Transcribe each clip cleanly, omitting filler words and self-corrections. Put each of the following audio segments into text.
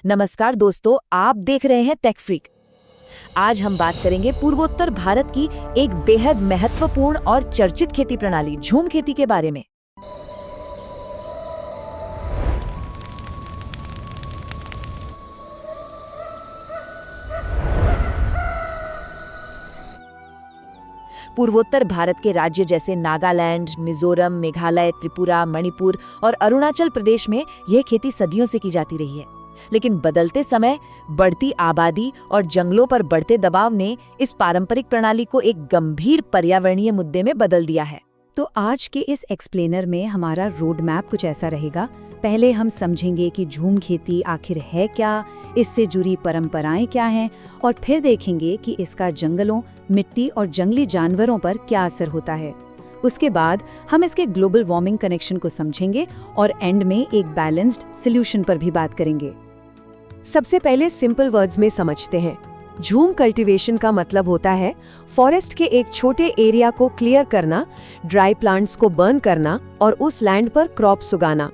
नमस्कार दोस्तों, आप देख रहे हैं टेक फ्रीक। आज हम बात करेंगे पूर्वोत्तर भारत की एक बेहद महत्वपूर्ण और चर्चित खेती प्रणाली झूम खेती के बारे में। पूर्वोत्तर भारत के राज्य जैसे नागालैंड, मिजोरम, मेघालय, त्रिपुरा, मणिपुर और अरुणाचल प्रदेश में यह खेती सदियों से की जाती रही है। लेकिन बदलते समय, बढ़ती आबादी और जंगलों पर बढ़ते दबाव ने इस पारंपरिक प्रणाली को एक गंभीर पर्यावरणीय मुद्दे में बदल दिया है। तो आज के इस एक्सप्लेनर में हमारा रोड मैप कुछ ऐसा रहेगा। पहले हम समझेंगे कि झूम खेती आखिर है क्या, इससे जुड़ी परंपराएं क्या हैं, और फिर देखेंगे कि इसका जंगलों, मिट्टी और जंगली जानवरों पर क्या असर होता है। उसके बाद हम इसके ग्लोबल वार्मिंग कनेक्शन को समझेंगे और एंड में एक बैलेंस्ड सॉल्यूशन पर भी बात करेंगे। सबसे पहले सिंपल वर्ड्स में समझते हैं। झूम कल्टीवेशन का मतलब होता है फॉरेस्ट के एक छोटे एरिया को क्लियर करना, ड्राई प्लांट्स को बर्न करना और उस लैंड पर क्रॉप्स उगाना।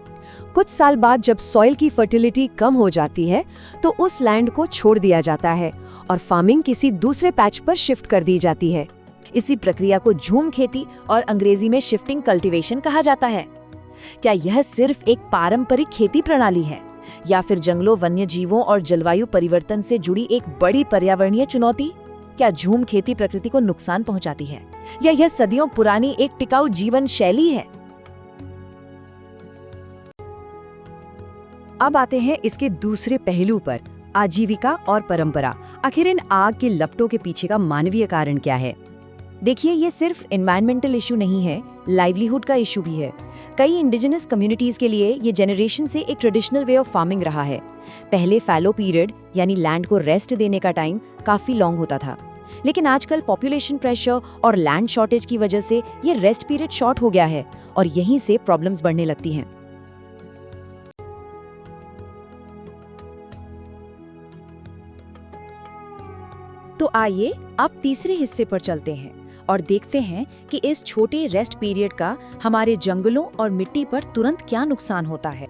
कुछ साल बाद जब सॉइल की फर्टिलिटी कम हो जाती है तो उस लैंड को छोड़ दिया जाता है और फार्मिंग किसी दूसरे पैच पर शिफ्ट कर दी जाती है। इसी प्रक्रिया को झूम खेती और अंग्रेजी में शिफ्टिंग कल्टीवेशन कहा जाता है। क्या यह सिर्फ एक पारंपरिक खेती प्रणाली है या फिर जंगलों, वन्य जीवों और जलवायु परिवर्तन से जुड़ी एक बड़ी पर्यावरणीय चुनौती? क्या झूम खेती प्रकृति को नुकसान पहुंचाती है या यह सदियों पुरानी एक टिकाऊ जीवन शैली है? अब आते हैं इसके दूसरे पहलू पर, आजीविका और परंपरा। आखिर इन आग के लपटों के पीछे का मानवीय कारण क्या है? देखिए, ये सिर्फ एनवायरमेंटल इशू नहीं है, लाइवलीहुड का इशू भी है। कई इंडिजिनस कम्युनिटीज के लिए ये जनरेशन से एक ट्रेडिशनल वे ऑफ फार्मिंग रहा है। पहले फैलो पीरियड यानी लैंड को रेस्ट देने का टाइम काफी लॉन्ग होता था, लेकिन आजकल पॉपुलेशन प्रेशर और लैंड शॉर्टेज की वजह से ये रेस्ट पीरियड शॉर्ट हो गया है और यहीं से प्रॉब्लम्स बढ़ने लगती हैं। तो आइए अब तीसरे हिस्से पर चलते हैं और देखते हैं कि इस छोटे रेस्ट पीरियड का हमारे जंगलों और मिट्टी पर तुरंत क्या नुकसान होता है।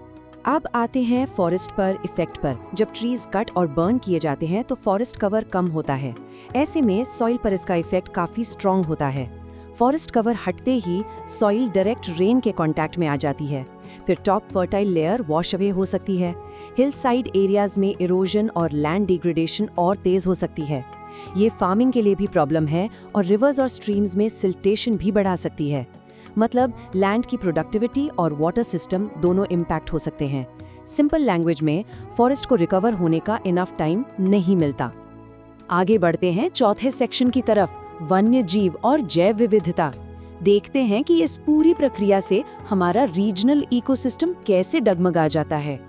अब आते हैं फॉरेस्ट पर इफेक्ट पर। जब ट्रीज कट और बर्न किए जाते हैं तो फॉरेस्ट कवर कम होता है। ऐसे में सॉइल पर इसका इफेक्ट काफी स्ट्रॉन्ग होता है। फॉरेस्ट कवर हटते ही सॉइल डायरेक्ट रेन के कांटेक्ट में आ जाती है। फिर top fertile layer wash away हो सकती है। हिल साइड एरियाज में इरोजन और लैंड डिग्रेडेशन और तेज हो सकती है। ये फार्मिंग के लिए भी प्रॉब्लम है और रिवर्स और स्ट्रीम्स में सिल्टेशन भी बढ़ा सकती है। मतलब लैंड की प्रोडक्टिविटी और वाटर सिस्टम दोनों इम्पैक्ट हो सकते हैं। सिंपल लैंग्वेज में फॉरेस्ट को रिकवर होने का इनफ टाइम नहीं मिलता। आगे बढ़ते हैं चौथे सेक्शन की तरफ, वन्य जीव और जैव विविधता। देखते हैं कि इस पूरी प्रक्रिया से हमारा रीजनल इकोसिस्टम कैसे डगमगा जाता है।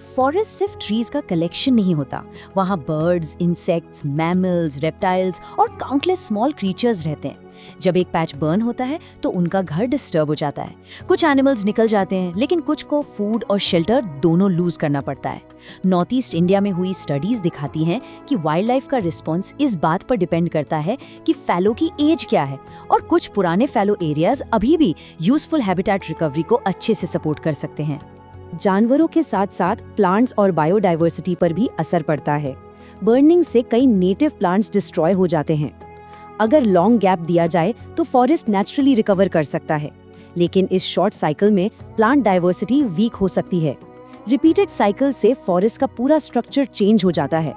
फॉरेस्ट सिर्फ ट्रीज का कलेक्शन नहीं होता, वहाँ बर्ड्स, इंसेक्ट्स, मैमल्स, रेप्टाइल्स और काउंटलेस स्मॉल क्रीचर्स रहते हैं। जब एक पैच बर्न होता है तो उनका घर डिस्टर्ब हो जाता है। कुछ एनिमल्स निकल जाते हैं, लेकिन कुछ को फूड और शेल्टर दोनों लूज करना पड़ता है। नॉर्थ ईस्ट इंडिया में हुई स्टडीज दिखाती हैं कि वाइल्ड लाइफ का रिस्पॉन्स इस बात पर डिपेंड करता है कि फैलो की एज क्या है, और कुछ पुराने फैलो एरियाज अभी भी यूजफुल हैबिटेट रिकवरी को अच्छे से सपोर्ट कर सकते हैं। जानवरों के साथ साथ प्लांट्स और बायोडाइवर्सिटी पर भी असर पड़ता है। बर्निंग से कई नेटिव प्लांट्स डिस्ट्रॉय हो जाते हैं। अगर लॉन्ग गैप दिया जाए तो फॉरेस्ट नेचुरली रिकवर कर सकता है, लेकिन इस शॉर्ट साइकिल में प्लांट डाइवर्सिटी वीक हो सकती है। रिपीटेड साइकिल से फॉरेस्ट का पूरा स्ट्रक्चर चेंज हो जाता है।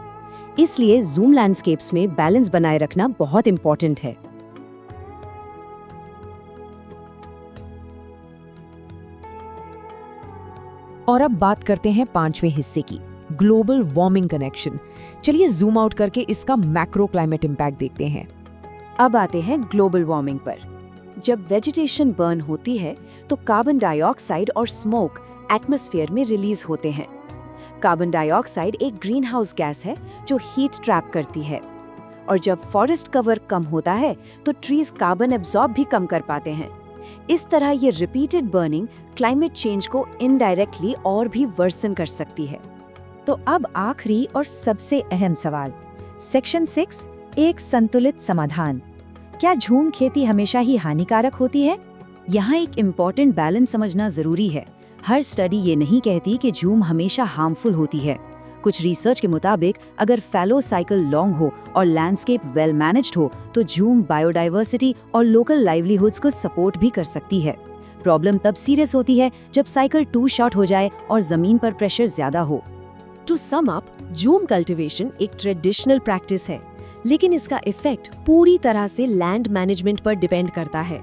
इसलिए जूम लैंडस्केप्स में बैलेंस बनाए रखना बहुत इंपॉर्टेंट है। और अब बात करते हैं पांचवें हिस्से की, ग्लोबल वार्मिंग कनेक्शन। चलिए जूम आउट करके इसका मैक्रो क्लाइमेट इम्पैक्ट देखते हैं। अब आते हैं ग्लोबल वार्मिंग पर। जब वेजिटेशन बर्न होती है तो कार्बन डाइऑक्साइड और स्मोक एटमॉस्फेयर में रिलीज होते हैं। कार्बन डाइऑक्साइड एक ग्रीन हाउस गैस है जो हीट ट्रैप करती है, और जब फॉरेस्ट कवर कम होता है तो ट्रीज कार्बन एब्जॉर्ब भी कम कर पाते हैं। इस तरह ये रिपीटेड बर्निंग क्लाइमेट चेंज को इनडायरेक्टली और भी वर्सन कर सकती है। तो अब आखिरी और सबसे अहम सवाल, सेक्शन 6, एक संतुलित समाधान। क्या झूम खेती हमेशा ही हानिकारक होती है? यहाँ एक इम्पॉर्टेंट बैलेंस समझना जरूरी है। हर स्टडी ये नहीं कहती कि झूम हमेशा हार्मफुल होती है। कुछ रिसर्च के मुताबिक अगर फैलो साइकिल लॉन्ग हो और लैंडस्केप वेल मैनेज्ड हो तो झूम बायोडाइवर्सिटी और लोकल लाइवलीहुड्स को सपोर्ट भी कर सकती है। प्रॉब्लम तब सीरियस होती है जब साइकिल टू शॉर्ट हो जाए और जमीन पर प्रेशर ज्यादा हो। टू सम अप, झूम कल्टीवेशन एक ट्रेडिशनल प्रैक्टिस है, लेकिन इसका इफेक्ट पूरी तरह से लैंड मैनेजमेंट पर डिपेंड करता है।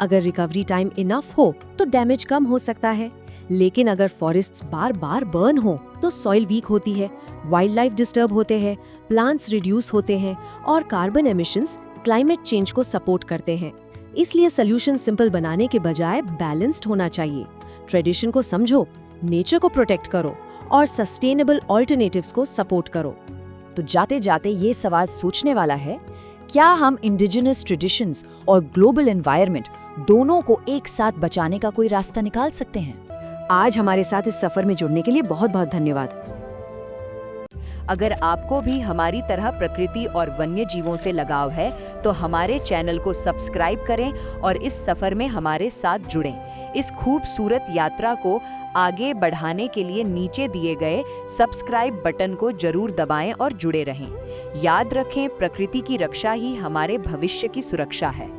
अगर रिकवरी टाइम इनफ हो तो डैमेज कम हो सकता है, लेकिन अगर फॉरेस्ट्स बार बार बर्न हो तो सॉइल वीक होती है, वाइल्ड लाइफ डिस्टर्ब होते हैं, प्लांट्स रिड्यूस होते हैं और कार्बन एमिशंस क्लाइमेट चेंज को सपोर्ट करते हैं। इसलिए सोल्यूशन सिंपल बनाने के बजाय बैलेंस्ड होना चाहिए। ट्रेडिशन को समझो, नेचर को प्रोटेक्ट करो और सस्टेनेबल ऑल्टरनेटिव्स को सपोर्ट करो। तो जाते जाते ये सवाल सोचने वाला है, क्या हम इंडिजिनस ट्रेडिशंस और ग्लोबल एनवायरनमेंट दोनों को एक साथ बचाने का कोई रास्ता निकाल सकते हैं? आज हमारे साथ इस सफर में जुड़ने के लिए बहुत बहुत धन्यवाद। अगर आपको भी हमारी तरह प्रकृति और वन्य जीवों से लगाव है तो हमारे चैनल को सब्सक्राइब करें और इस सफर में हमारे साथ जुड़ें। इस खूबसूरत यात्रा को आगे बढ़ाने के लिए नीचे दिए गए सब्सक्राइब बटन को जरूर दबाएं और जुड़े रहें। याद रखें, प्रकृति की रक्षा ही हमारे भविष्य की सुरक्षा है।